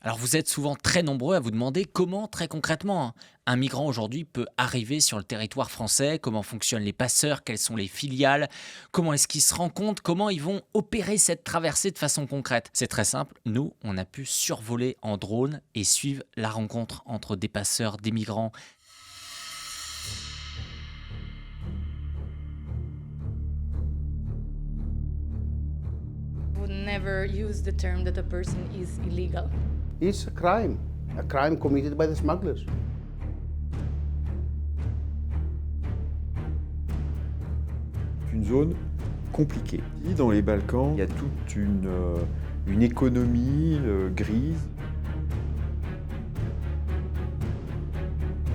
Alors vous êtes souvent très nombreux à vous demander comment, très concrètement, un migrant aujourd'hui peut arriver sur le territoire français, comment fonctionnent les passeurs, quelles sont les filiales, comment est-ce qu'ils se rencontrent, comment ils vont opérer cette traversée de façon concrète. C'est très simple, nous, on a pu survoler en drone et suivre la rencontre entre des passeurs, des migrants. Would never use the term that a person is illegal. It's a crime committed by the smugglers. Une zone compliquée. Dans les Balkans, il y a toute une économie grise.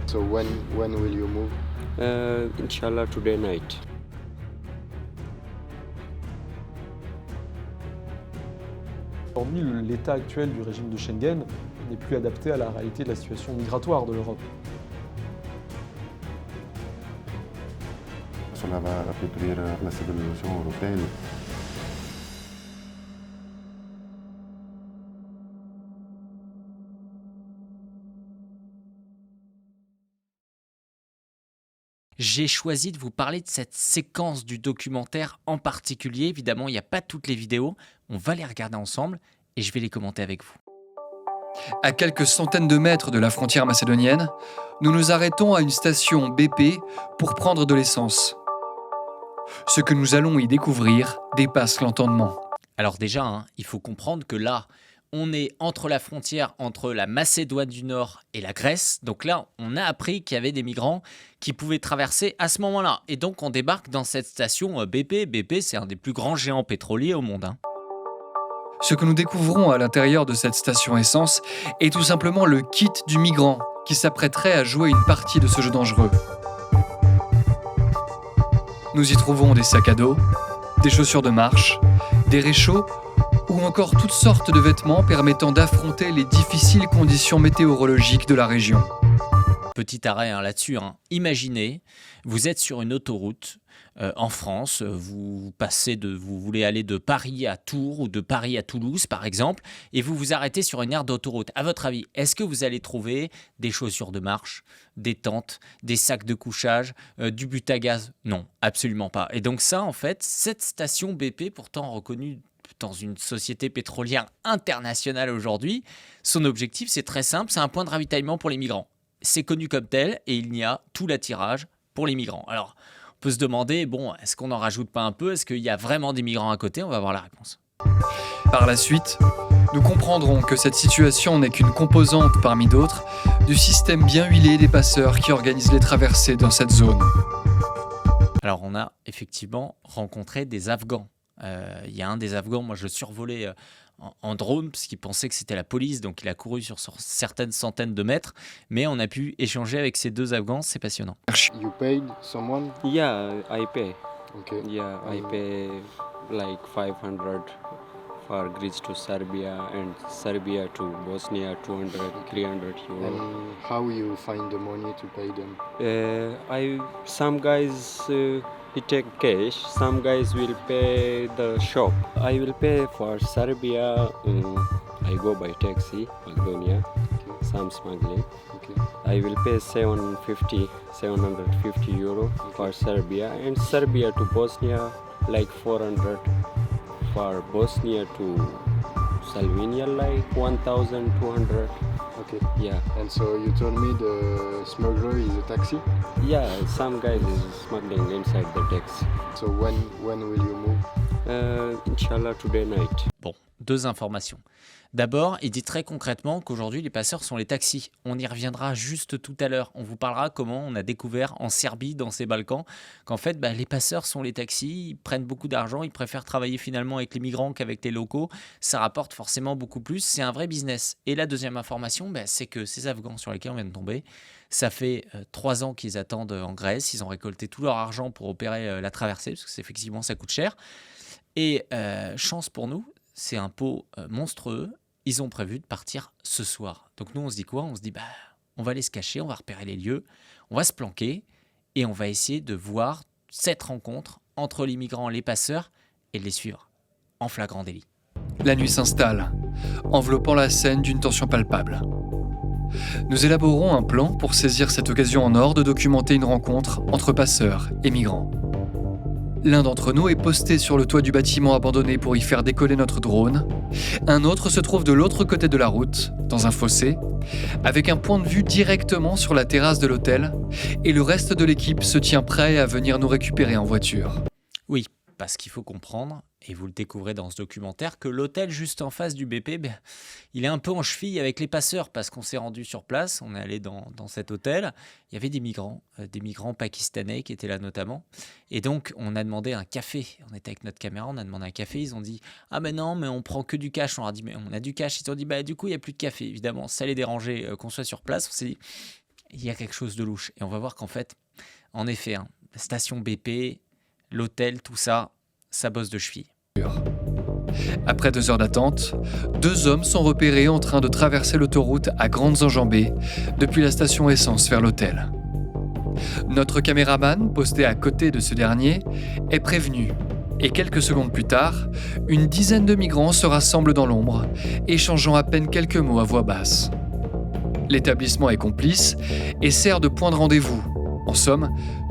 So when will you move? Inshallah today night. Aujourd'hui, l'état actuel du régime de Schengen n'est plus adapté à la réalité de la situation migratoire de l'Europe. Cela va affaiblir la civilisation européenne. J'ai choisi de vous parler de cette séquence du documentaire en particulier. Évidemment, il n'y a pas toutes les vidéos. On va les regarder ensemble et je vais les commenter avec vous. À quelques centaines de mètres de la frontière macédonienne, nous nous arrêtons à une station BP pour prendre de l'essence. Ce que nous allons y découvrir dépasse l'entendement. Alors déjà, il faut comprendre que là, on est entre la frontière entre la Macédoine du Nord et la Grèce. Donc là, on a appris qu'il y avait des migrants qui pouvaient traverser à ce moment-là. Et donc, on débarque dans cette station BP. BP, c'est un des plus grands géants pétroliers au monde. Ce que nous découvrons à l'intérieur de cette station essence est tout simplement le kit du migrant qui s'apprêterait à jouer une partie de ce jeu dangereux. Nous y trouvons des sacs à dos, des chaussures de marche, des réchauds ou encore toutes sortes de vêtements permettant d'affronter les difficiles conditions météorologiques de la région. Petit arrêt là-dessus. Imaginez, vous êtes sur une autoroute en France, vous voulez aller de Paris à Tours ou de Paris à Toulouse par exemple, et vous vous arrêtez sur une aire d'autoroute. À votre avis, est-ce que vous allez trouver des chaussures de marche, des tentes, des sacs de couchage, du but à gaz? Non, absolument pas. Et donc ça, en fait, cette station BP, pourtant reconnue dans une société pétrolière internationale aujourd'hui, son objectif, c'est très simple, c'est un point de ravitaillement pour les migrants. C'est connu comme tel et il y a tout l'attirage pour les migrants. Alors, on peut se demander, est-ce qu'on n'en rajoute pas un peu? Est-ce qu'il y a vraiment des migrants à côté? On va voir la réponse. Par la suite, nous comprendrons que cette situation n'est qu'une composante parmi d'autres du système bien huilé des passeurs qui organisent les traversées dans cette zone. Alors, on a effectivement rencontré des Afghans. Il y a un des Afghans, moi je survolais en drone parce qu'il pensait que c'était la police, donc il a couru sur certaines centaines de mètres, mais on a pu échanger avec ces deux Afghans, c'est passionnant. You paid someone? Yeah, I pay. Okay. Yeah, I pay like 500 for Greece to Serbia and Serbia to Bosnia 200, 300 euro. And how you find the money to pay them? Some guys he take cash. Some guys will pay the shop. I will pay for Serbia. I go by taxi, Macedonia. Okay. Some smuggling. Okay. I will pay 750 euro for Serbia, and Serbia to Bosnia like 400. For Bosnia to Slovenia like 1,200. Okay. Yeah. And so you told me the smuggler is a taxi? Yeah, some guys is smuggling inside the taxi. So when will you move? Inshallah today night. Bon, deux informations. D'abord, il dit très concrètement qu'aujourd'hui, les passeurs sont les taxis. On y reviendra juste tout à l'heure. On vous parlera comment on a découvert en Serbie, dans ces Balkans, qu'en fait, les passeurs sont les taxis. Ils prennent beaucoup d'argent. Ils préfèrent travailler finalement avec les migrants qu'avec les locaux. Ça rapporte forcément beaucoup plus. C'est un vrai business. Et la deuxième information, c'est que ces Afghans sur lesquels on vient de tomber, ça fait 3 ans qu'ils attendent en Grèce. Ils ont récolté tout leur argent pour opérer la traversée, parce que effectivement, ça coûte cher. Et chance pour nous, c'est un pot monstrueux. Ils ont prévu de partir ce soir. Donc nous, on se dit quoi? On se dit, on va aller se cacher, on va repérer les lieux, on va se planquer et on va essayer de voir cette rencontre entre les migrants, les passeurs et de les suivre en flagrant délit. La nuit s'installe. enveloppant la scène d'une tension palpable. Nous élaborons un plan pour saisir cette occasion en or de documenter une rencontre entre passeurs et migrants. L'un d'entre nous est posté sur le toit du bâtiment abandonné pour y faire décoller notre drone. Un autre se trouve de l'autre côté de la route, dans un fossé, avec un point de vue directement sur la terrasse de l'hôtel, et le reste de l'équipe se tient prêt à venir nous récupérer en voiture. Oui, parce qu'il faut comprendre, et vous le découvrez dans ce documentaire, que l'hôtel juste en face du BP, il est un peu en cheville avec les passeurs, parce qu'on s'est rendu sur place, on est allé dans cet hôtel, il y avait des migrants pakistanais qui étaient là notamment, et donc on a demandé un café, on était avec notre caméra, on a demandé un café, ils ont dit « Ah ben non, mais on prend que du cash », on leur a dit « Mais on a du cash », ils ont dit « Bah du coup il n'y a plus de café », évidemment, ça les dérangeait qu'on soit sur place, on s'est dit « Il y a quelque chose de louche », et on va voir qu'en fait, en effet, la station BP, l'hôtel, tout ça, ça bosse de cheville. Après 2 heures d'attente, 2 hommes sont repérés en train de traverser l'autoroute à grandes enjambées depuis la station essence vers l'hôtel. Notre caméraman, posté à côté de ce dernier, est prévenu et quelques secondes plus tard, une dizaine de migrants se rassemblent dans l'ombre, échangeant à peine quelques mots à voix basse. L'établissement est complice et sert de point de rendez-vous. En somme,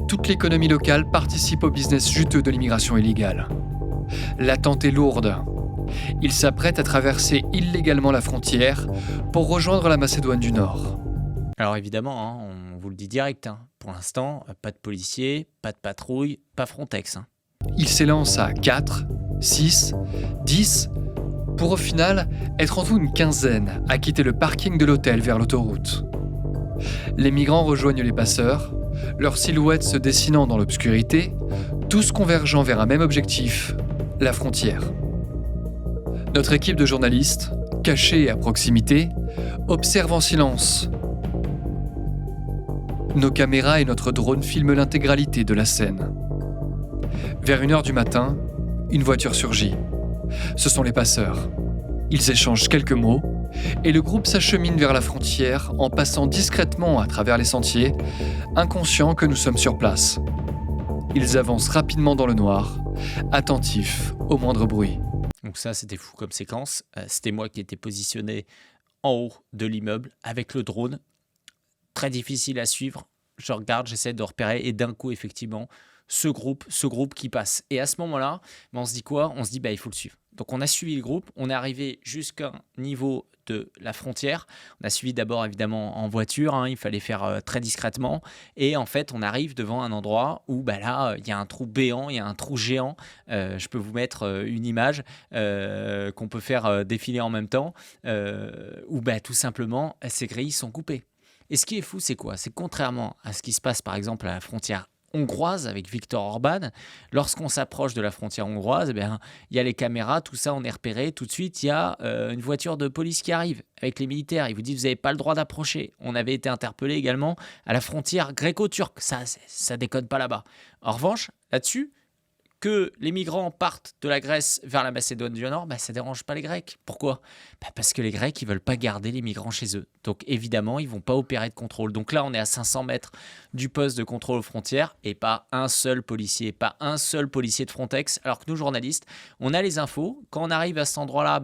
toute l'économie locale participe au business juteux de l'immigration illégale. L'attente est lourde. Ils s'apprêtent à traverser illégalement la frontière pour rejoindre la Macédoine du Nord. Alors évidemment, on vous le dit direct, pour l'instant, pas de policiers, pas de patrouille, pas Frontex. Ils s'élancent à 4, 6, 10, pour au final être en tout une quinzaine à quitter le parking de l'hôtel vers l'autoroute. Les migrants rejoignent les passeurs, leurs silhouettes se dessinant dans l'obscurité, tous convergeant vers un même objectif, la frontière. Notre équipe de journalistes, cachée à proximité, observe en silence. Nos caméras et notre drone filment l'intégralité de la scène. Vers 1h du matin, une voiture surgit. Ce sont les passeurs. Ils échangent quelques mots et le groupe s'achemine vers la frontière en passant discrètement à travers les sentiers, inconscients que nous sommes sur place. Ils avancent rapidement dans le noir, attentifs au moindre bruit. Donc ça, c'était fou comme séquence. C'était moi qui étais positionné en haut de l'immeuble avec le drone. Très difficile à suivre. Je regarde, j'essaie de repérer et d'un coup, effectivement, ce groupe qui passe. Et à ce moment-là, on se dit quoi ? On se dit, il faut le suivre. Donc on a suivi le groupe, on est arrivé jusqu'à un niveau de la frontière. On a suivi d'abord évidemment en voiture, il fallait faire très discrètement. Et en fait, on arrive devant un endroit où là, il y a un trou béant, il y a un trou géant. Je peux vous mettre une image qu'on peut faire défiler en même temps, où tout simplement, ces grilles sont coupées. Et ce qui est fou, c'est quoi ? C'est contrairement à ce qui se passe par exemple à la frontière hongroise avec Viktor Orban, lorsqu'on s'approche de la frontière hongroise, il y a les caméras, tout ça on est repéré, tout de suite il y a une voiture de police qui arrive avec les militaires, ils vous disent vous n'avez pas le droit d'approcher. On avait été interpellé également à la frontière gréco-turque, ça déconne pas là-bas. En revanche, là-dessus, que les migrants partent de la Grèce vers la Macédoine du Nord, ça ne dérange pas les Grecs. Pourquoi ? Parce que les Grecs, ils ne veulent pas garder les migrants chez eux. Donc évidemment, ils ne vont pas opérer de contrôle. Donc là, on est à 500 mètres du poste de contrôle aux frontières et pas un seul policier de Frontex. Alors que nous, journalistes, on a les infos. Quand on arrive à cet endroit-là,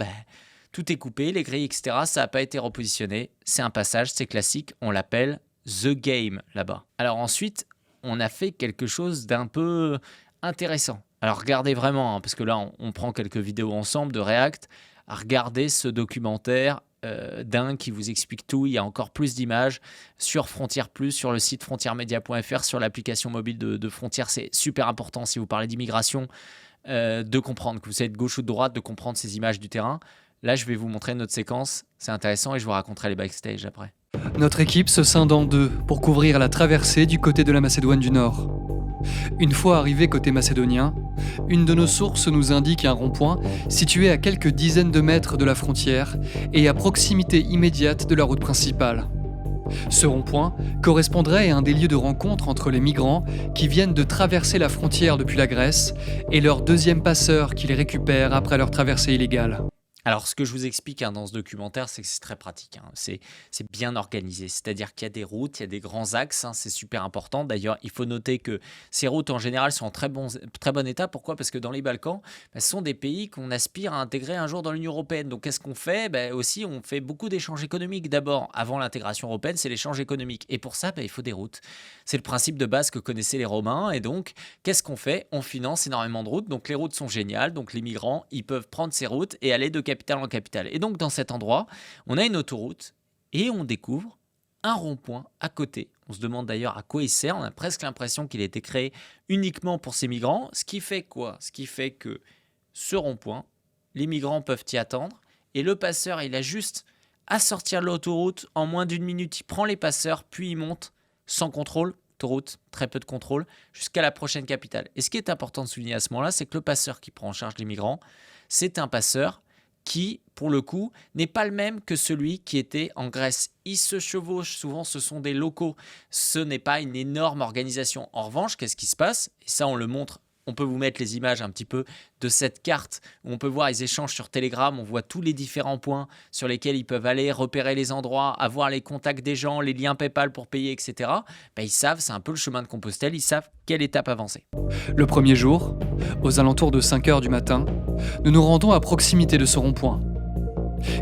tout est coupé, les grilles, etc. Ça n'a pas été repositionné. C'est un passage, c'est classique. On l'appelle The Game là-bas. Alors ensuite, on a fait quelque chose d'un peu intéressant. Alors regardez vraiment, parce que là on prend quelques vidéos ensemble de React, regardez ce documentaire dingue qui vous explique tout. Il y a encore plus d'images sur Frontières Plus, sur le site frontiermedia.fr, sur l'application mobile de Frontières. C'est super important si vous parlez d'immigration, de comprendre, que vous êtes de gauche ou de droite, de comprendre ces images du terrain. Là je vais vous montrer notre séquence, c'est intéressant et je vous raconterai les backstage après. Notre équipe se scinde en deux pour couvrir la traversée du côté de la Macédoine du Nord. Une fois arrivés côté macédonien, une de nos sources nous indique un rond-point situé à quelques dizaines de mètres de la frontière et à proximité immédiate de la route principale. Ce rond-point correspondrait à un des lieux de rencontre entre les migrants qui viennent de traverser la frontière depuis la Grèce et leur deuxième passeur qui les récupère après leur traversée illégale. Alors, ce que je vous explique dans ce documentaire, c'est que c'est très pratique. C'est bien organisé. C'est-à-dire qu'il y a des routes, il y a des grands axes. C'est super important. D'ailleurs, il faut noter que ces routes, en général, sont en très bon état. Pourquoi ? Parce que dans les Balkans, ce sont des pays qu'on aspire à intégrer un jour dans l'Union européenne. Donc, qu'est-ce qu'on fait ? Aussi, on fait beaucoup d'échanges économiques. D'abord, avant l'intégration européenne, c'est l'échange économique. Et pour ça, il faut des routes. C'est le principe de base que connaissaient les Romains. Et donc, qu'est-ce qu'on fait ? On finance énormément de routes. Donc, les routes sont géniales. Donc, les migrants, ils peuvent prendre ces routes et aller de capitale en capitale. Et donc, dans cet endroit, on a une autoroute et on découvre un rond-point à côté. On se demande d'ailleurs à quoi il sert. On a presque l'impression qu'il a été créé uniquement pour ces migrants. Ce qui fait quoi ? Ce qui fait que ce rond-point, les migrants peuvent y attendre et le passeur, il a juste à sortir de l'autoroute en moins d'1 minute. Il prend les passeurs, puis il monte sans contrôle. Autoroute, très peu de contrôle, jusqu'à la prochaine capitale. Et ce qui est important de souligner à ce moment-là, c'est que le passeur qui prend en charge les migrants, c'est un passeur qui, pour le coup, n'est pas le même que celui qui était en Grèce. Ils se chevauchent, souvent ce sont des locaux. Ce n'est pas une énorme organisation. En revanche, qu'est-ce qui se passe ? Et ça, on le montre. On peut vous mettre les images un petit peu de cette carte où on peut voir, ils échangent sur Telegram, on voit tous les différents points sur lesquels ils peuvent aller, repérer les endroits, avoir les contacts des gens, les liens PayPal pour payer, etc. Ils savent, c'est un peu le chemin de Compostelle, ils savent quelle étape avancer. Le premier jour, aux alentours de 5h du matin, nous nous rendons à proximité de ce rond-point.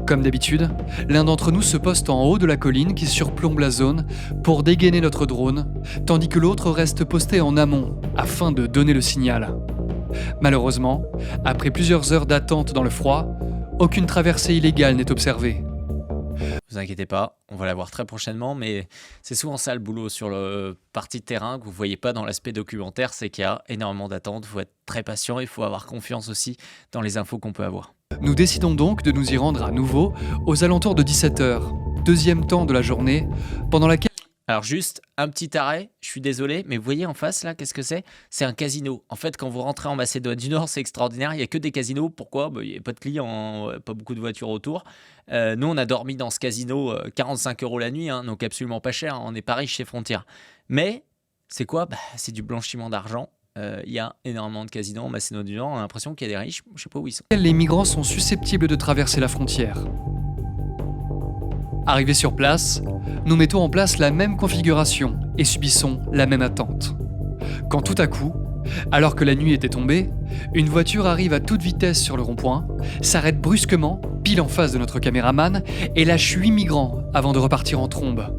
Comme d'habitude, l'un d'entre nous se poste en haut de la colline qui surplombe la zone pour dégainer notre drone, tandis que l'autre reste posté en amont afin de donner le signal. Malheureusement, après plusieurs heures d'attente dans le froid, aucune traversée illégale n'est observée. Vous inquiétez pas, on va la voir très prochainement, mais c'est souvent ça le boulot sur le parti de terrain que vous ne voyez pas dans l'aspect documentaire, c'est qu'il y a énormément d'attentes, il faut être très patient, il faut avoir confiance aussi dans les infos qu'on peut avoir. Nous décidons donc de nous y rendre à nouveau aux alentours de 17h, deuxième temps de la journée, pendant laquelle... Alors juste un petit arrêt, je suis désolé, mais vous voyez en face là, qu'est-ce que c'est ? C'est un casino. En fait, quand vous rentrez en Macédoine du Nord, c'est extraordinaire, il n'y a que des casinos. Pourquoi ? Il n'y a pas de clients, pas beaucoup de voitures autour. Nous, on a dormi dans ce casino 45 € la nuit, donc absolument pas cher, on n'est pas riche chez Frontier. Mais c'est quoi ? C'est du blanchiment d'argent. Il y a énormément de casinos en Macédoine du Nord, on a l'impression qu'il y a des riches, je ne sais pas où ils sont. Les migrants sont susceptibles de traverser la frontière. Arrivés sur place, nous mettons en place la même configuration et subissons la même attente. Quand tout à coup, alors que la nuit était tombée, une voiture arrive à toute vitesse sur le rond-point, s'arrête brusquement, pile en face de notre caméraman, et lâche 8 migrants avant de repartir en trombe.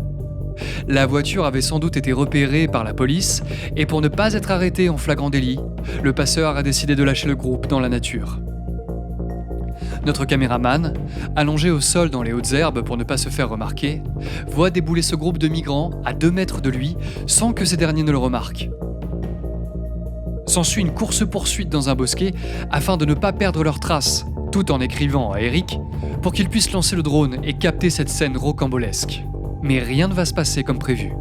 La voiture avait sans doute été repérée par la police, et pour ne pas être arrêté en flagrant délit, le passeur a décidé de lâcher le groupe dans la nature. Notre caméraman, allongé au sol dans les hautes herbes pour ne pas se faire remarquer, voit débouler ce groupe de migrants à 2 mètres de lui sans que ces derniers ne le remarquent. S'ensuit une course-poursuite dans un bosquet afin de ne pas perdre leurs traces, tout en écrivant à Eric pour qu'il puisse lancer le drone et capter cette scène rocambolesque. Mais rien ne va se passer comme prévu.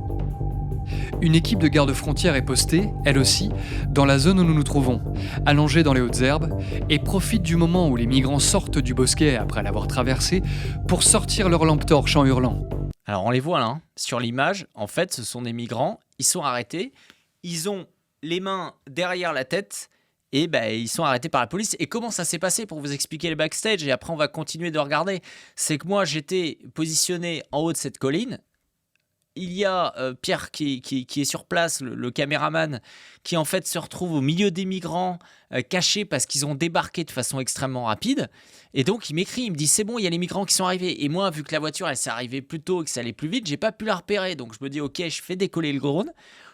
Une équipe de garde-frontières est postée, elle aussi, dans la zone où nous nous trouvons, allongée dans les hautes herbes, et profite du moment où les migrants sortent du bosquet après l'avoir traversé pour sortir leur lampe torche en hurlant. Alors on les voit là, sur l'image, en fait ce sont des migrants, ils sont arrêtés, ils ont les mains derrière la tête et ils sont arrêtés par la police. Et comment ça s'est passé pour vous expliquer le backstage et après on va continuer de regarder. C'est que moi j'étais positionné en haut de cette colline. Il y a Pierre qui est sur place, le caméraman, qui en fait se retrouve au milieu des migrants, cachés parce qu'ils ont débarqué de façon extrêmement rapide. Et donc il m'écrit, il me dit c'est bon, il y a les migrants qui sont arrivés. Et moi, vu que la voiture elle s'est arrivée plus tôt et que ça allait plus vite, j'ai pas pu la repérer. Donc je me dis ok, je fais décoller le drone.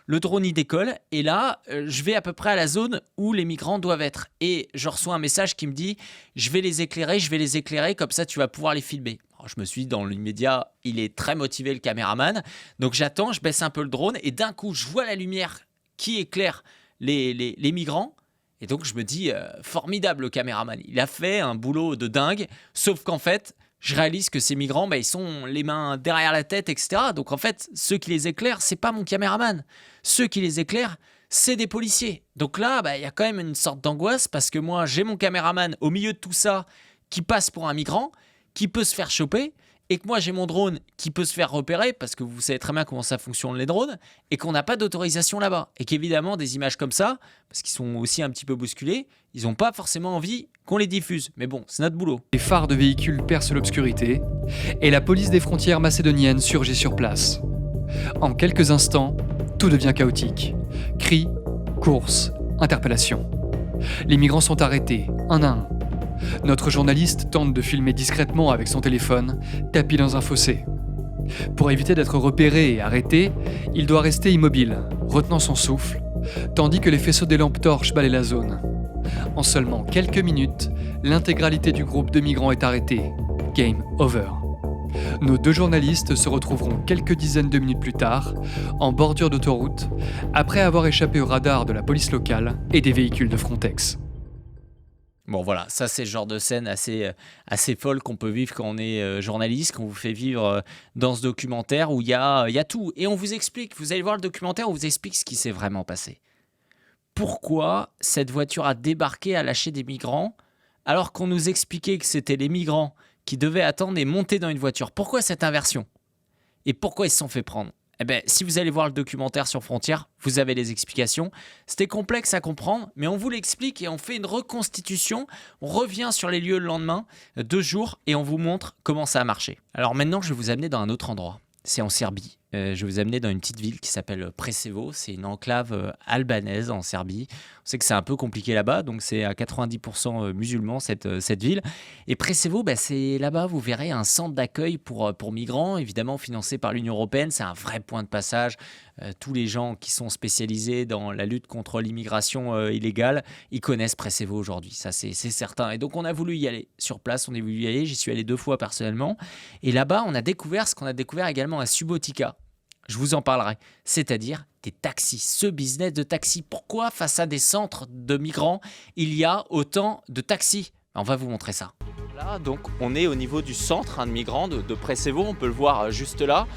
Le drone il décolle et là je vais à peu près à la zone où les migrants doivent être. Et je reçois un message qui me dit je vais les éclairer, comme ça tu vas pouvoir les filmer. Je me suis dit, dans l'immédiat, il est très motivé le caméraman. Donc j'attends, je baisse un peu le drone et d'un coup, je vois la lumière qui éclaire les migrants. Et donc je me dis, formidable le caméraman. Il a fait un boulot de dingue. Sauf qu'en fait, je réalise que ces migrants, ils sont les mains derrière la tête, etc. Donc en fait, ceux qui les éclairent, c'est pas mon caméraman. Ceux qui les éclairent, c'est des policiers. Donc là, y a quand même une sorte d'angoisse parce que moi, j'ai mon caméraman au milieu de tout ça qui passe pour un migrant, qui peut se faire choper, et que moi j'ai mon drone qui peut se faire repérer, parce que vous savez très bien comment ça fonctionne les drones, et qu'on n'a pas d'autorisation là-bas. Et qu'évidemment, des images comme ça, parce qu'ils sont aussi un petit peu bousculés, ils n'ont pas forcément envie qu'on les diffuse. Mais bon, c'est notre boulot. Les phares de véhicules percent l'obscurité et la police des frontières macédoniennes surgit sur place. En quelques instants, tout devient chaotique. Cris, courses, interpellations. Les migrants sont arrêtés, un à un. Notre journaliste tente de filmer discrètement avec son téléphone, tapi dans un fossé. Pour éviter d'être repéré et arrêté, il doit rester immobile, retenant son souffle, tandis que les faisceaux des lampes torches balaient la zone. En seulement quelques minutes, l'intégralité du groupe de migrants est arrêtée. Game over. Nos 2 journalistes se retrouveront quelques dizaines de minutes plus tard, en bordure d'autoroute, après avoir échappé au radar de la police locale et des véhicules de Frontex. Bon voilà, ça c'est le genre de scène assez folle qu'on peut vivre quand on est journaliste, qu'on vous fait vivre dans ce documentaire où il y a tout. Et on vous explique, vous allez voir le documentaire, on vous explique ce qui s'est vraiment passé. Pourquoi cette voiture a débarqué, a lâché des migrants, alors qu'on nous expliquait que c'était les migrants qui devaient attendre et monter dans une voiture? Pourquoi cette inversion? Et pourquoi ils se sont fait prendre? Eh bien, si vous allez voir le documentaire sur Frontières, vous avez les explications. C'était complexe à comprendre, mais on vous l'explique et on fait une reconstitution. On revient sur les lieux le lendemain, 2 jours, et on vous montre comment ça a marché. Alors maintenant, je vais vous amener dans un autre endroit. C'est en Serbie. Je vais vous amener dans une petite ville qui s'appelle Preševo. C'est une enclave albanaise en Serbie. On sait que c'est un peu compliqué là-bas, donc c'est à 90% musulman cette ville. Et Preševo, c'est là-bas, vous verrez, un centre d'accueil pour migrants, évidemment financé par l'Union européenne. C'est un vrai point de passage. Tous les gens qui sont spécialisés dans la lutte contre l'immigration illégale, ils connaissent Preševo aujourd'hui, ça c'est certain. Et donc on a voulu y aller sur place, on a voulu y aller. J'y suis allé 2 fois personnellement. Et là-bas, on a découvert ce qu'on a découvert également à Subotica. Je vous en parlerai, c'est-à-dire des taxis, ce business de taxi. Pourquoi face à des centres de migrants, il y a autant de taxis? On va vous montrer ça. Là, donc, on est au niveau du centre de migrants de Preševo, on peut le voir juste là.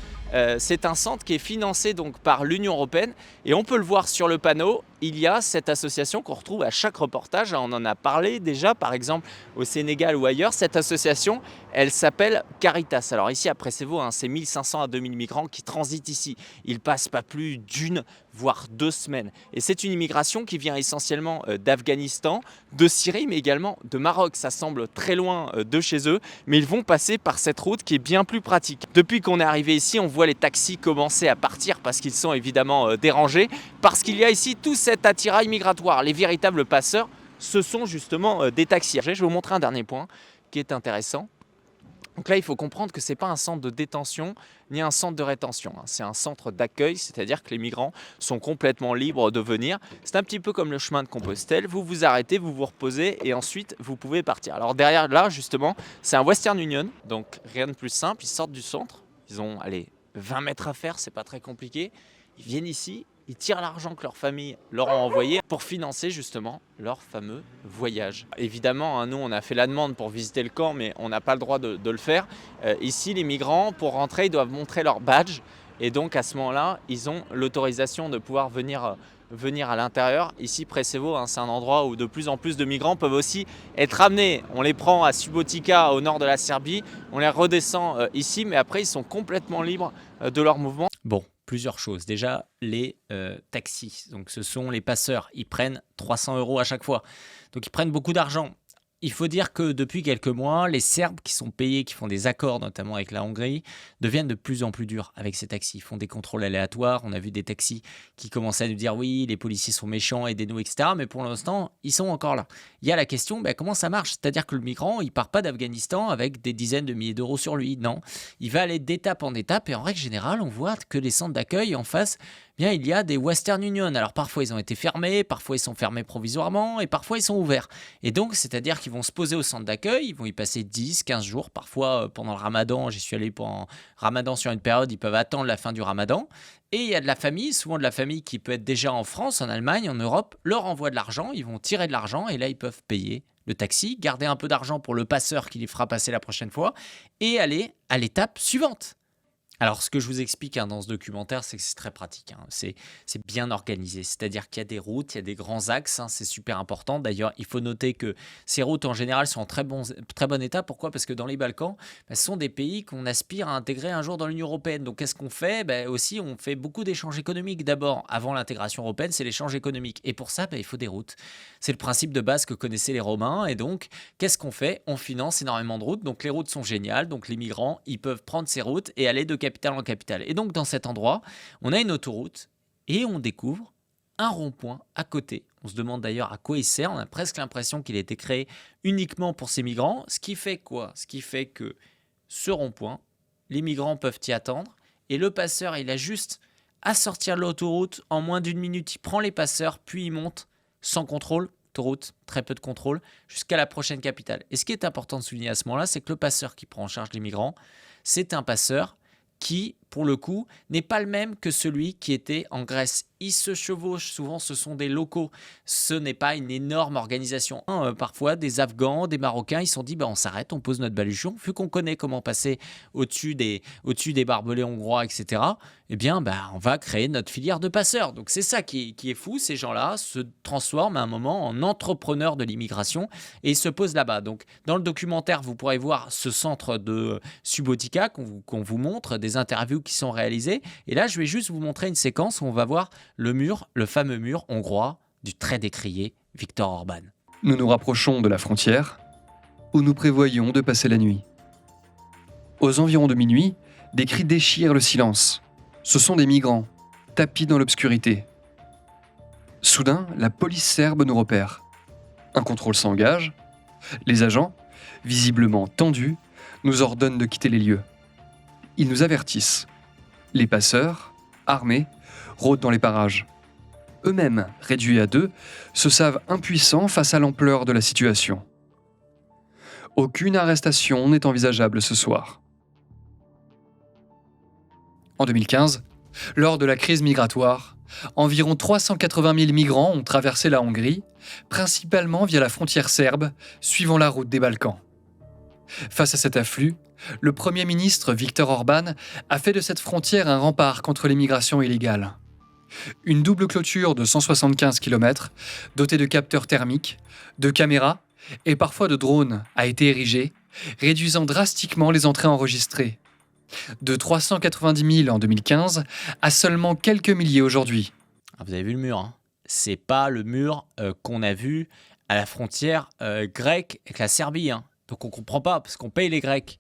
C'est un centre qui est financé donc par l'Union européenne et on peut le voir sur le panneau, il y a cette association qu'on retrouve à chaque reportage, on en a parlé déjà par exemple au Sénégal ou ailleurs, cette association elle s'appelle Caritas. Alors ici à Preševo, c'est 1500 à 2000 migrants qui transitent ici, ils passent pas plus d'1 voire 2 semaines et c'est une immigration qui vient essentiellement d'Afghanistan, de Syrie mais également de Maroc, ça semble très loin de chez eux mais ils vont passer par cette route qui est bien plus pratique. Depuis qu'on est arrivé ici, on voit les taxis commencer à partir parce qu'ils sont évidemment dérangés, parce qu'il y a ici tout cet attirail migratoire. Les véritables passeurs, ce sont justement des taxis. Je vais vous montrer un dernier point qui est intéressant. Donc là, il faut comprendre que ce n'est pas un centre de détention ni un centre de rétention. C'est un centre d'accueil, c'est-à-dire que les migrants sont complètement libres de venir. C'est un petit peu comme le chemin de Compostelle. Vous vous arrêtez, vous vous reposez et ensuite vous pouvez partir. Alors derrière là, justement, c'est un Western Union. Donc rien de plus simple. Ils sortent du centre. Ils ont 20 mètres à faire, c'est pas très compliqué. Ils viennent ici, ils tirent l'argent que leur famille leur a envoyé pour financer justement leur fameux voyage. Évidemment, nous on a fait la demande pour visiter le camp, mais on n'a pas le droit de le faire. Ici, les migrants, pour rentrer, ils doivent montrer leur badge. Et donc à ce moment-là, ils ont l'autorisation de pouvoir venir à l'intérieur. Ici, Preševo, c'est un endroit où de plus en plus de migrants peuvent aussi être amenés. On les prend à Subotica, au nord de la Serbie, on les redescend ici, mais après, ils sont complètement libres de leur mouvement. Bon, plusieurs choses. Déjà, les taxis. Donc, ce sont les passeurs. Ils prennent 300 € à chaque fois. Donc, ils prennent beaucoup d'argent. Il faut dire que depuis quelques mois, les Serbes qui sont payés, qui font des accords notamment avec la Hongrie, deviennent de plus en plus durs avec ces taxis. Ils font des contrôles aléatoires. On a vu des taxis qui commençaient à nous dire oui, les policiers sont méchants, aidez-nous, etc. Mais pour l'instant, ils sont encore là. Il y a la question, comment ça marche? C'est-à-dire que le migrant, il ne part pas d'Afghanistan avec des dizaines de milliers d'euros sur lui. Non, il va aller d'étape en étape et en règle générale, on voit que les centres d'accueil en face, il y a des Western Union. Alors parfois ils ont été fermés, parfois ils sont fermés provisoirement et parfois ils sont ouverts. Et donc c'est-à-dire qu'ils vont se poser au centre d'accueil, ils vont y passer 10, 15 jours, parfois pendant le ramadan, j'y suis allé pendant ramadan sur une période, ils peuvent attendre la fin du ramadan. Et il y a de la famille, souvent de la famille qui peut être déjà en France, en Allemagne, en Europe, leur envoie de l'argent, ils vont tirer de l'argent et là ils peuvent payer le taxi, garder un peu d'argent pour le passeur qui les fera passer la prochaine fois et aller à l'étape suivante. Alors, ce que je vous explique dans ce documentaire, c'est que c'est très pratique. C'est bien organisé. C'est-à-dire qu'il y a des routes, il y a des grands axes. C'est super important. D'ailleurs, il faut noter que ces routes, en général, sont en très bon état. Pourquoi ? Parce que dans les Balkans, ce sont des pays qu'on aspire à intégrer un jour dans l'Union européenne. Donc, qu'est-ce qu'on fait ? Aussi, on fait beaucoup d'échanges économiques. D'abord, avant l'intégration européenne, c'est l'échange économique. Et pour ça, il faut des routes. C'est le principe de base que connaissaient les Romains. Et donc, qu'est-ce qu'on fait ? On finance énormément de routes. Donc, les routes sont géniales. Donc, les migrants, ils peuvent prendre ces routes et aller de capitale en capitale. Et donc, dans cet endroit, on a une autoroute et on découvre un rond-point à côté. On se demande d'ailleurs à quoi il sert. On a presque l'impression qu'il a été créé uniquement pour ces migrants. Ce qui fait quoi ? Ce qui fait que ce rond-point, les migrants peuvent y attendre et le passeur, il a juste à sortir de l'autoroute en moins d'1 minute. Il prend les passeurs, puis il monte sans contrôle. Autoroute, très peu de contrôle, jusqu'à la prochaine capitale. Et ce qui est important de souligner à ce moment-là, c'est que le passeur qui prend en charge les migrants, c'est un passeur qui, pour le coup, n'est pas le même que celui qui était en Grèce. Ils se chevauchent, souvent ce sont des locaux, ce n'est pas une énorme organisation. Parfois, des Afghans, des Marocains, ils se sont dit, on s'arrête, on pose notre baluchon, vu qu'on connaît comment passer au-dessus des barbelés hongrois, etc., on va créer notre filière de passeurs. Donc c'est ça qui est fou, ces gens-là se transforment à un moment en entrepreneurs de l'immigration et ils se posent là-bas. Donc dans le documentaire, vous pourrez voir ce centre de Subotica qu'on vous montre, des interviews qui sont réalisées. Et là, je vais juste vous montrer une séquence où on va voir le fameux mur hongrois du très décrié Viktor Orban. Nous nous rapprochons de la frontière, où nous prévoyons de passer la nuit. Aux environs de minuit, des cris déchirent le silence. Ce sont des migrants, tapis dans l'obscurité. Soudain, la police serbe nous repère. Un contrôle s'engage. Les agents, visiblement tendus, nous ordonnent de quitter les lieux. Ils nous avertissent. Les passeurs, armés, rôdent dans les parages. Eux-mêmes, réduits à 2, se savent impuissants face à l'ampleur de la situation. Aucune arrestation n'est envisageable ce soir. En 2015, lors de la crise migratoire, environ 380 000 migrants ont traversé la Hongrie, principalement via la frontière serbe, suivant la route des Balkans. Face à cet afflux, le Premier ministre Viktor Orban a fait de cette frontière un rempart contre l'immigration illégale. Une double clôture de 175 km, dotée de capteurs thermiques, de caméras et parfois de drones, a été érigée, réduisant drastiquement les entrées enregistrées. De 390 000 en 2015 à seulement quelques milliers aujourd'hui. Vous avez vu le mur, C'est pas le mur qu'on a vu à la frontière grecque avec la Serbie. Donc on comprend pas, parce qu'on paye les Grecs.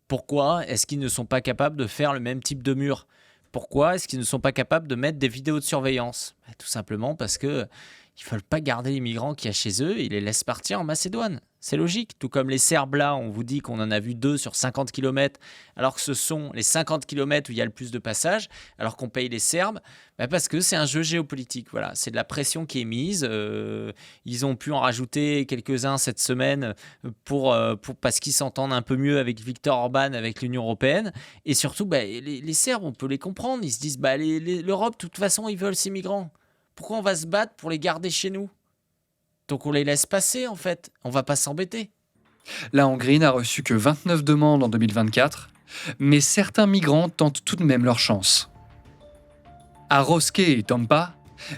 Pourquoi est-ce qu'ils ne sont pas capables de faire le même type de mur ? Pourquoi est-ce qu'ils ne sont pas capables de mettre des vidéos de surveillance ? Tout simplement parce qu'ils ne veulent pas garder les migrants qu'il y a chez eux, ils les laissent partir en Macédoine. C'est logique, tout comme les Serbes là, on vous dit qu'on en a vu 2 sur 50 km, alors que ce sont les 50 km où il y a le plus de passages, alors qu'on paye les Serbes, parce que c'est un jeu géopolitique, voilà, c'est de la pression qui est mise. Ils ont pu en rajouter quelques-uns cette semaine parce qu'ils s'entendent un peu mieux avec Viktor Orban, avec l'Union européenne, et surtout les Serbes, on peut les comprendre, ils se disent l'Europe, de toute façon, ils veulent ces migrants. Pourquoi on va se battre pour les garder chez nous ? Donc on les laisse passer en fait, on va pas s'embêter. La Hongrie n'a reçu que 29 demandes en 2024, mais certains migrants tentent tout de même leur chance. À Roske et Tampa,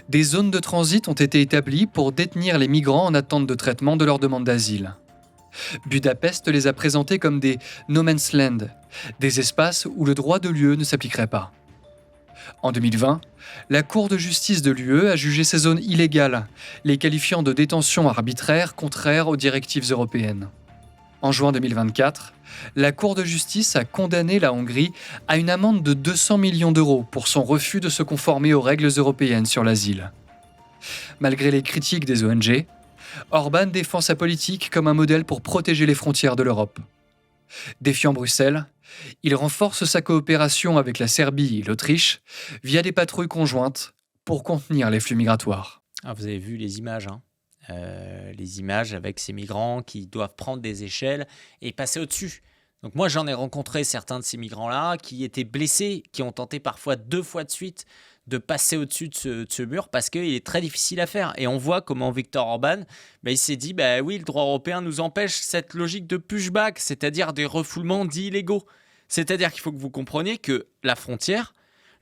des zones de transit ont été établies pour détenir les migrants en attente de traitement de leur demande d'asile. Budapest les a présentés comme des « no man's land », des espaces où le droit de l'UE ne s'appliquerait pas. En 2020, la Cour de justice de l'UE a jugé ces zones illégales, les qualifiant de détention arbitraire contraire aux directives européennes. En juin 2024, la Cour de justice a condamné la Hongrie à une amende de 200 millions d'euros pour son refus de se conformer aux règles européennes sur l'asile. Malgré les critiques des ONG, Orban défend sa politique comme un modèle pour protéger les frontières de l'Europe. Défiant Bruxelles, il renforce sa coopération avec la Serbie et l'Autriche via des patrouilles conjointes pour contenir les flux migratoires. Vous avez vu les images, les images avec ces migrants qui doivent prendre des échelles et passer au-dessus. Donc moi, j'en ai rencontré certains de ces migrants-là qui étaient blessés, qui ont tenté parfois 2 fois de suite de passer au-dessus de ce mur parce qu'il est très difficile à faire. Et on voit comment Viktor Orban, il s'est dit, oui, le droit européen nous empêche cette logique de pushback, c'est-à-dire des refoulements dits illégaux. C'est-à-dire qu'il faut que vous compreniez que la frontière,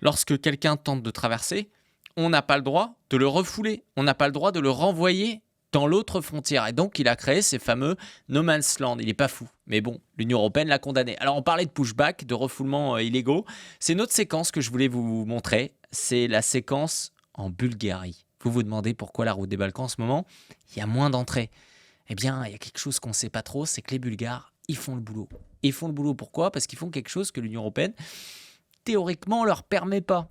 lorsque quelqu'un tente de traverser, on n'a pas le droit de le refouler, on n'a pas le droit de le renvoyer dans l'autre frontière. Et donc, il a créé ces fameux no man's land. Il n'est pas fou. Mais bon, l'Union européenne l'a condamné. Alors, on parlait de pushback, de refoulements illégaux. C'est une autre séquence que je voulais vous montrer. C'est la séquence en Bulgarie. Vous vous demandez pourquoi la route des Balkans en ce moment, il y a moins d'entrées. Eh bien, il y a quelque chose qu'on ne sait pas trop, c'est que les Bulgares, ils font le boulot. Ils font le boulot pourquoi ? Parce qu'ils font quelque chose que l'Union européenne, théoriquement, ne leur permet pas.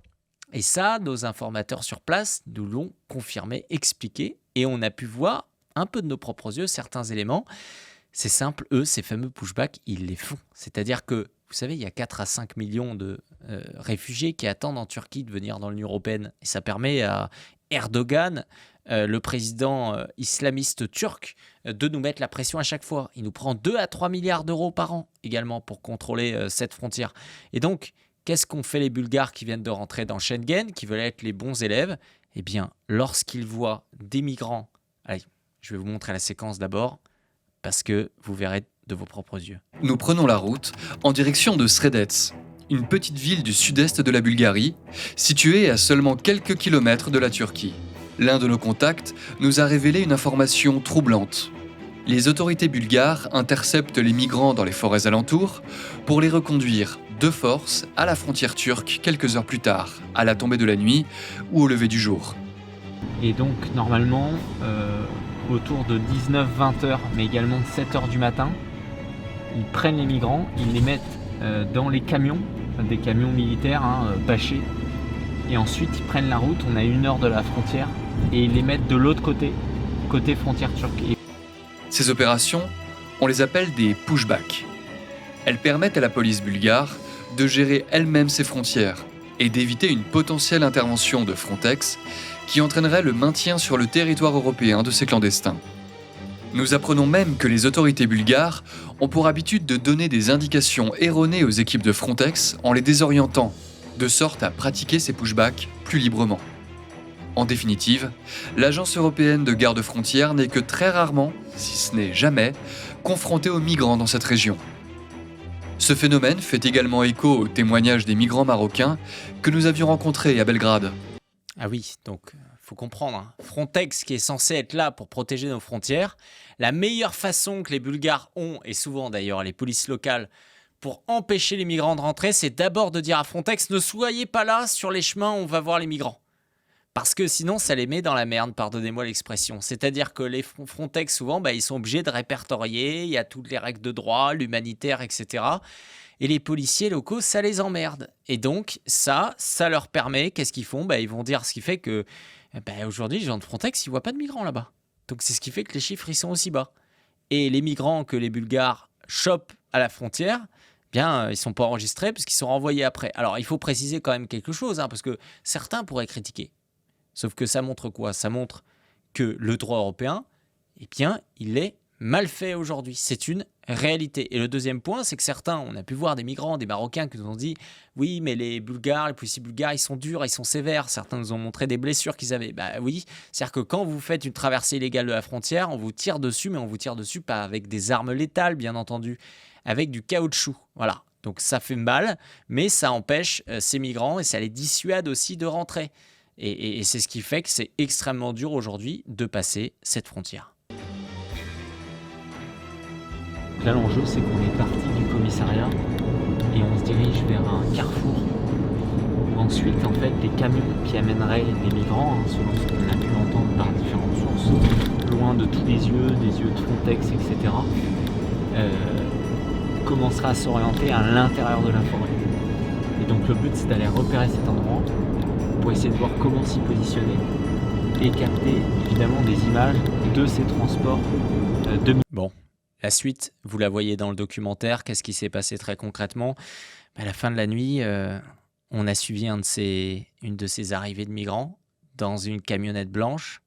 Et ça, nos informateurs sur place nous l'ont confirmé, expliqué, et on a pu voir un peu de nos propres yeux certains éléments. C'est simple, eux, ces fameux pushbacks, ils les font. C'est-à-dire que, vous savez, il y a 4 à 5 millions de réfugiés qui attendent en Turquie de venir dans l'Union européenne. Et ça permet à Erdogan, le président islamiste turc, de nous mettre la pression à chaque fois. Il nous prend 2 à 3 milliards d'euros par an également pour contrôler cette frontière. Et donc, qu'est-ce qu'ont fait les Bulgares qui viennent de rentrer dans Schengen, qui veulent être les bons élèves ? Eh bien, lorsqu'ils voient des migrants... Allez, je vais vous montrer la séquence d'abord, parce que vous verrez de vos propres yeux. Nous prenons la route en direction de Sredets, une petite ville du sud-est de la Bulgarie, située à seulement quelques kilomètres de la Turquie. L'un de nos contacts nous a révélé une information troublante. Les autorités bulgares interceptent les migrants dans les forêts alentours pour les reconduire de force à la frontière turque quelques heures plus tard, à la tombée de la nuit ou au lever du jour. Et donc normalement, autour de 19-20 heures, mais également 7 heures du matin, ils prennent les migrants, ils les mettent dans les camions, des camions militaires bâchés, et ensuite ils prennent la route, on a 1 heure de la frontière, et ils les mettent de l'autre côté, côté frontière turque. Ces opérations, on les appelle des pushbacks. Elles permettent à la police bulgare de gérer elle-même ses frontières et d'éviter une potentielle intervention de Frontex qui entraînerait le maintien sur le territoire européen de ces clandestins. Nous apprenons même que les autorités bulgares ont pour habitude de donner des indications erronées aux équipes de Frontex en les désorientant, de sorte à pratiquer ces pushbacks plus librement. En définitive, l'Agence européenne de garde-frontières n'est que très rarement, si ce n'est jamais, confrontée aux migrants dans cette région. Ce phénomène fait également écho aux témoignages des migrants marocains que nous avions rencontrés à Belgrade. Ah oui, donc faut comprendre, Frontex qui est censé être là pour protéger nos frontières, la meilleure façon que les Bulgares ont, et souvent d'ailleurs les polices locales, pour empêcher les migrants de rentrer, c'est d'abord de dire à Frontex, ne soyez pas là sur les chemins où on va voir les migrants. Parce que sinon, ça les met dans la merde, pardonnez-moi l'expression. C'est-à-dire que les Frontex, souvent, ils sont obligés de répertorier, il y a toutes les règles de droit, l'humanitaire, etc. Et les policiers locaux, ça les emmerde. Et donc, ça leur permet, qu'est-ce qu'ils font ? Ils vont dire ce qui fait que, aujourd'hui, les gens de Frontex, ils ne voient pas de migrants là-bas. Donc, c'est ce qui fait que les chiffres, ils sont aussi bas. Et les migrants que les Bulgares chopent à la frontière, ils ne sont pas enregistrés puisqu'ils sont renvoyés après. Alors, il faut préciser quand même quelque chose, parce que certains pourraient critiquer. Sauf que ça montre quoi ? Ça montre que le droit européen, il est mal fait aujourd'hui. C'est une réalité. Et le deuxième point, c'est que certains, on a pu voir des migrants, des Marocains qui nous ont dit « Oui, mais les Bulgares, les policiers bulgares, ils sont durs, ils sont sévères. » Certains nous ont montré des blessures qu'ils avaient. Oui, c'est-à-dire que quand vous faites une traversée illégale de la frontière, on vous tire dessus, mais on vous tire dessus pas avec des armes létales, bien entendu, avec du caoutchouc. Voilà. Donc ça fait mal, mais ça empêche ces migrants et ça les dissuade aussi de rentrer. Et c'est ce qui fait que c'est extrêmement dur aujourd'hui de passer cette frontière. Là, l'enjeu, c'est qu'on est parti du commissariat et on se dirige vers un carrefour. Ensuite, en fait, les camions qui amèneraient les migrants, selon ce qu'on a pu entendre par différentes sources, loin de tous les yeux de Frontex, etc., commencera à s'orienter à l'intérieur de la forêt. Et donc, le but, c'est d'aller repérer cet endroit pour essayer de voir comment s'y positionner et capter évidemment des images de ces transports de... Bon, la suite, vous la voyez dans le documentaire. Qu'est-ce qui s'est passé très concrètement ? À la fin de la nuit, on a suivi une de ces arrivées de migrants dans une camionnette blanche.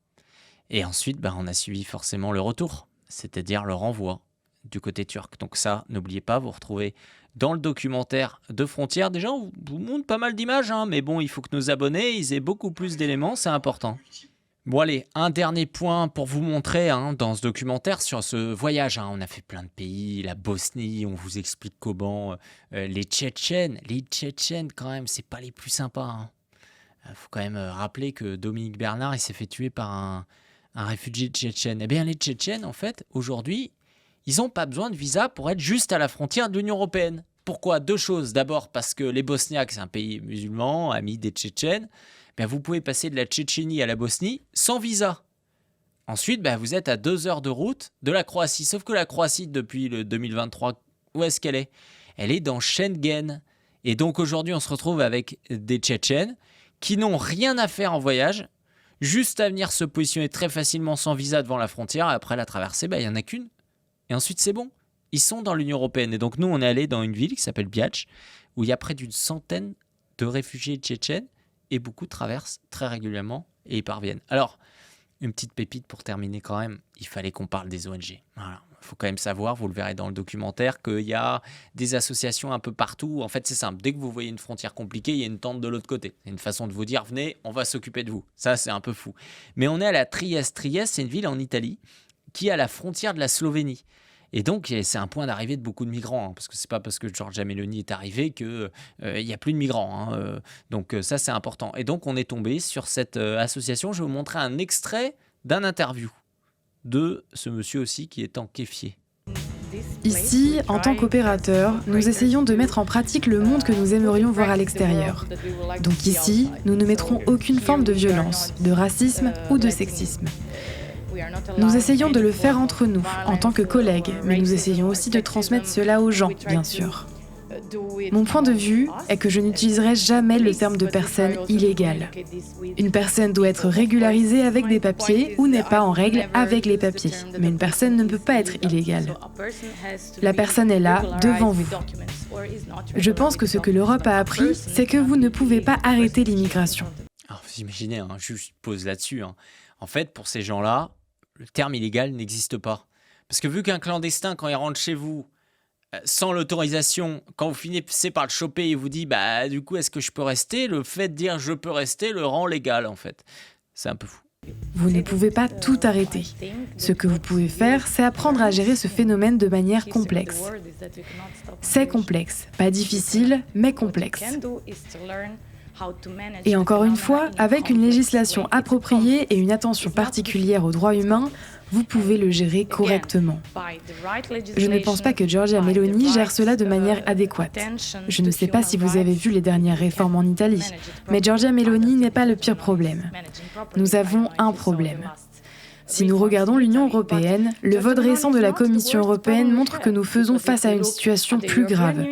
Et ensuite, on a suivi forcément le retour, c'est-à-dire le renvoi du côté turc. Donc ça, n'oubliez pas, vous retrouvez dans le documentaire de Frontières. Déjà, on vous montre pas mal d'images, mais bon, il faut que nos abonnés ils aient beaucoup plus d'éléments, c'est important. Bon allez, un dernier point pour vous montrer dans ce documentaire sur ce voyage. On a fait plein de pays, la Bosnie, on vous explique comment les Tchétchènes quand même, c'est pas les plus sympas. Faut quand même rappeler que Dominique Bernard, il s'est fait tuer par un réfugié tchétchène. Eh bien les Tchétchènes, en fait, aujourd'hui, ils n'ont pas besoin de visa pour être juste à la frontière de l'Union européenne. Pourquoi ? 2 choses. D'abord parce que les Bosniaques, c'est un pays musulman, ami des Tchétchènes. Vous pouvez passer de la Tchétchénie à la Bosnie sans visa. Ensuite, vous êtes à 2 heures de route de la Croatie. Sauf que la Croatie, depuis le 2023, où est-ce qu'elle est ? Elle est dans Schengen. Et donc aujourd'hui, on se retrouve avec des Tchétchènes qui n'ont rien à faire en voyage, juste à venir se positionner très facilement sans visa devant la frontière. Et après la traversée, il n'y en a qu'une. Et ensuite, c'est bon. Ils sont dans l'Union européenne. Et donc nous, on est allé dans une ville qui s'appelle Biac, où il y a près d'une centaine de réfugiés tchétchènes. Et beaucoup traversent très régulièrement et y parviennent. Alors, une petite pépite pour terminer quand même, il fallait qu'on parle des ONG. Voilà. Il faut quand même savoir, vous le verrez dans le documentaire, qu'il y a des associations un peu partout. En fait, c'est simple, dès que vous voyez une frontière compliquée, il y a une tente de l'autre côté. C'est une façon de vous dire, venez, on va s'occuper de vous. Ça, c'est un peu fou. Mais on est à la Trieste. Trieste, c'est une ville en Italie qui est à la frontière de la Slovénie. Et donc, c'est un point d'arrivée de beaucoup de migrants, parce que c'est pas parce que Giorgia Meloni est arrivée qu'il n'y a plus de migrants. Donc ça, c'est important. Et donc, on est tombé sur cette association. Je vais vous montrer un extrait d'un interview de ce monsieur aussi qui est en kéfier. Ici, en tant qu'opérateurs, nous essayons de mettre en pratique le monde que nous aimerions voir à l'extérieur. Donc ici, nous ne mettrons aucune forme de violence, de racisme ou de sexisme. Nous essayons de le faire entre nous, en tant que collègues, mais nous essayons aussi de transmettre cela aux gens, bien sûr. Mon point de vue est que je n'utiliserai jamais le terme de personne illégale. Une personne doit être régularisée avec des papiers ou n'est pas en règle avec les papiers, mais une personne ne peut pas être illégale. La personne est là, devant vous. Je pense que ce que l'Europe a appris, c'est que vous ne pouvez pas arrêter l'immigration. Alors, vous imaginez, je pose là-dessus. En fait, pour ces gens-là, le terme illégal n'existe pas. Parce que vu qu'un clandestin, quand il rentre chez vous, sans l'autorisation, quand vous finissez par le choper, il vous dit du coup, est-ce que je peux rester ? Le fait de dire je peux rester le rend légal, en fait. C'est un peu fou. Vous ne pouvez pas tout arrêter. Ce que vous pouvez faire, c'est apprendre à gérer ce phénomène de manière complexe. C'est complexe, pas difficile, mais complexe. Et encore une fois, avec une législation appropriée et une attention particulière aux droits humains, vous pouvez le gérer correctement. Je ne pense pas que Giorgia Meloni gère cela de manière adéquate. Je ne sais pas si vous avez vu les dernières réformes en Italie, mais Giorgia Meloni n'est pas le pire problème. Nous avons un problème. Si nous regardons l'Union européenne, le vote récent de la Commission européenne montre que nous faisons face à une situation plus grave.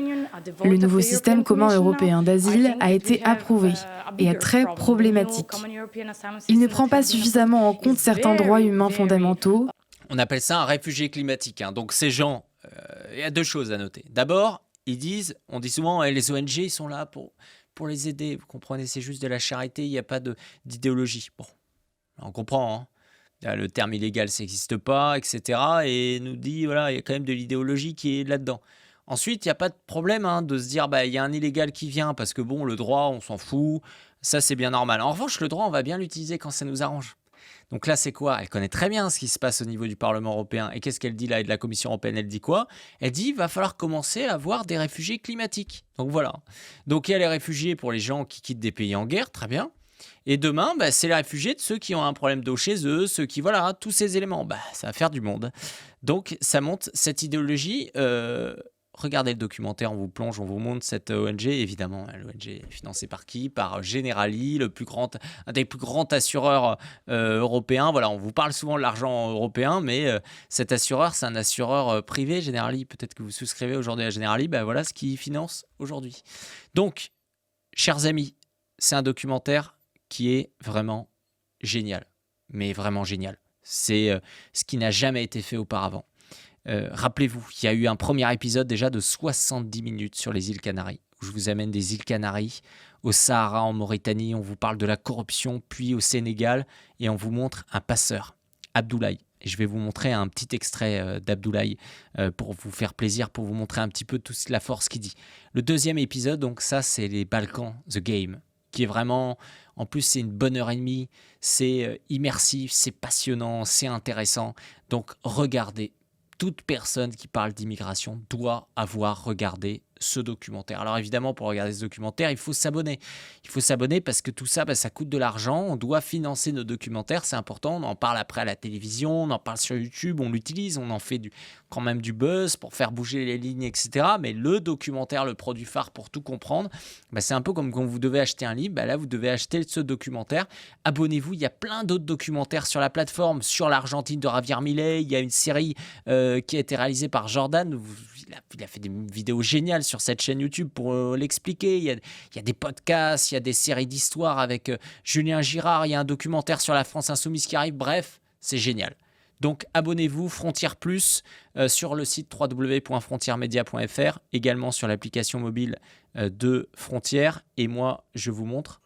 Le nouveau système commun européen d'asile a été approuvé et est très problématique. Il ne prend pas suffisamment en compte certains droits humains fondamentaux. On appelle ça un réfugié climatique. Donc ces gens, il y a 2 choses à noter. D'abord, on dit souvent les ONG ils sont là pour les aider. Vous comprenez, c'est juste de la charité, il n'y a pas d'idéologie. Bon, on comprend. Le terme illégal, ça n'existe pas, etc. Et nous dit, voilà, il y a quand même de l'idéologie qui est là-dedans. Ensuite, il n'y a pas de problème de se dire, il y a un illégal qui vient, parce que bon, le droit, on s'en fout, ça c'est bien normal. En revanche, le droit, on va bien l'utiliser quand ça nous arrange. Donc là, c'est quoi ? Elle connaît très bien ce qui se passe au niveau du Parlement européen. Et qu'est-ce qu'elle dit là ? Et de la Commission européenne, elle dit quoi ? Elle dit, il va falloir commencer à avoir des réfugiés climatiques. Donc voilà. Donc il y a les réfugiés pour les gens qui quittent des pays en guerre, très bien. Et demain, c'est les réfugiés de ceux qui ont un problème d'eau chez eux, ceux qui, voilà, tous ces éléments. Ça va faire du monde. Donc, ça monte cette idéologie. Regardez le documentaire, on vous plonge, on vous montre cette ONG. Évidemment, l'ONG est financée par qui ? Par Generali, un des plus grands assureurs européens. Voilà, on vous parle souvent de l'argent européen, mais cet assureur, c'est un assureur privé, Generali. Peut-être que vous souscrivez aujourd'hui à Generali. Voilà ce qu'il finance aujourd'hui. Donc, chers amis, c'est un documentaire qui est vraiment génial, mais vraiment génial. C'est ce qui n'a jamais été fait auparavant. Rappelez-vous, il y a eu un premier épisode déjà de 70 minutes sur les îles Canaries, où je vous amène des îles Canaries, au Sahara en Mauritanie, on vous parle de la corruption, puis au Sénégal, et on vous montre un passeur, Abdoulaye. Et je vais vous montrer un petit extrait d'Abdoulaye pour vous faire plaisir, pour vous montrer un petit peu toute la force qu'il dit. Le deuxième épisode, donc ça, c'est les Balkans, The Game, qui est vraiment... En plus, c'est une bonne heure et demie, c'est immersif, c'est passionnant, c'est intéressant. Donc, regardez. Toute personne qui parle d'immigration doit avoir regardé ce documentaire. Alors évidemment, pour regarder ce documentaire, il faut s'abonner. Il faut s'abonner parce que tout ça, ça coûte de l'argent. On doit financer nos documentaires, c'est important. On en parle après à la télévision, on en parle sur YouTube, on l'utilise, on en fait quand même du buzz pour faire bouger les lignes, etc. Mais le documentaire, le produit phare pour tout comprendre, c'est un peu comme quand vous devez acheter un livre. Là, vous devez acheter ce documentaire. Abonnez-vous, il y a plein d'autres documentaires sur la plateforme, sur l'Argentine de Javier Milei. Il y a une série qui a été réalisée par Jordan. Il a fait des vidéos géniales sur cette chaîne YouTube pour l'expliquer. Il y a des podcasts, il y a des séries d'histoires avec Julien Girard. Il y a un documentaire sur la France Insoumise qui arrive. Bref, c'est génial. Donc abonnez-vous, Frontières Plus, sur le site www.frontiermedia.fr, également sur l'application mobile de Frontières. Et moi, je vous montre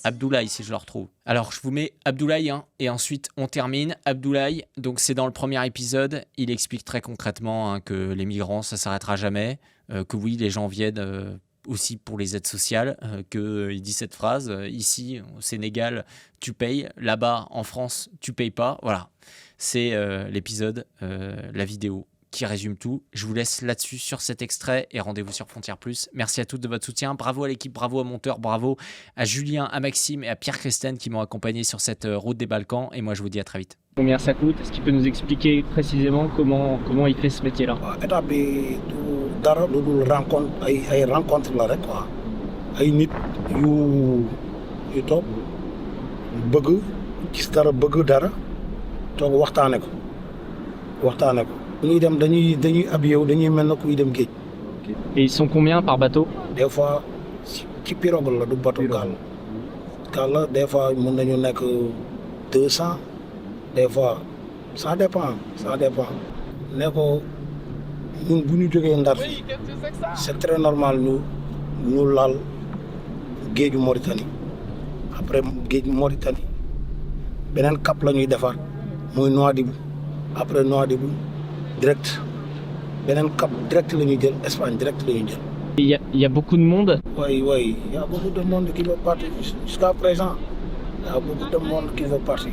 Abdoulaye, si je le retrouve. Alors, je vous mets Abdoulaye, et ensuite, on termine. Abdoulaye, donc c'est dans le premier épisode, il explique très concrètement que les migrants, ça ne s'arrêtera jamais, que oui, les gens viennent aussi pour les aides sociales, qu'il dit cette phrase, ici, au Sénégal, tu payes, là-bas, en France, tu payes pas. Voilà, c'est l'épisode, la vidéo qui résume tout. Je vous laisse là-dessus sur cet extrait et rendez-vous sur Frontières Plus. Merci à toutes de votre soutien. Bravo à l'équipe, bravo au monteur, bravo à Julien, à Maxime et à Pierre Christen qui m'ont accompagné sur cette route des Balkans. Et moi, je vous dis à très vite. Combien ça coûte? Est-ce qu'il peut nous expliquer précisément comment il fait ce métier-là? étape bi du dara lu dul rencontre ay rencontre la rek quoi ay nit yu toog bëgg gis dara bëgg dara toog waxtaane ko bu ñuy dem dañuy habillé wu dañuy mel na kuy dem géej. Et ils sont combien par bateau? Des fois ci pirogue la du bateau gaal la des fois mën nañu nekk 200 des fois ça dépend ne ko ñun bu ñu jógee Ndar c'est très normal ñu laal géeju Mauritanie après géeju Mauritanie beneen cap la ñuy defar muy Nouadhibou après Nouadhibou direct beneen cap direct la ñuy jël Espagne direct la ñuy jël. Il y a beaucoup de monde? Oui, il y a beaucoup de monde qui veut partir jusqu'à présent. Il y a beaucoup de monde qui veut partir.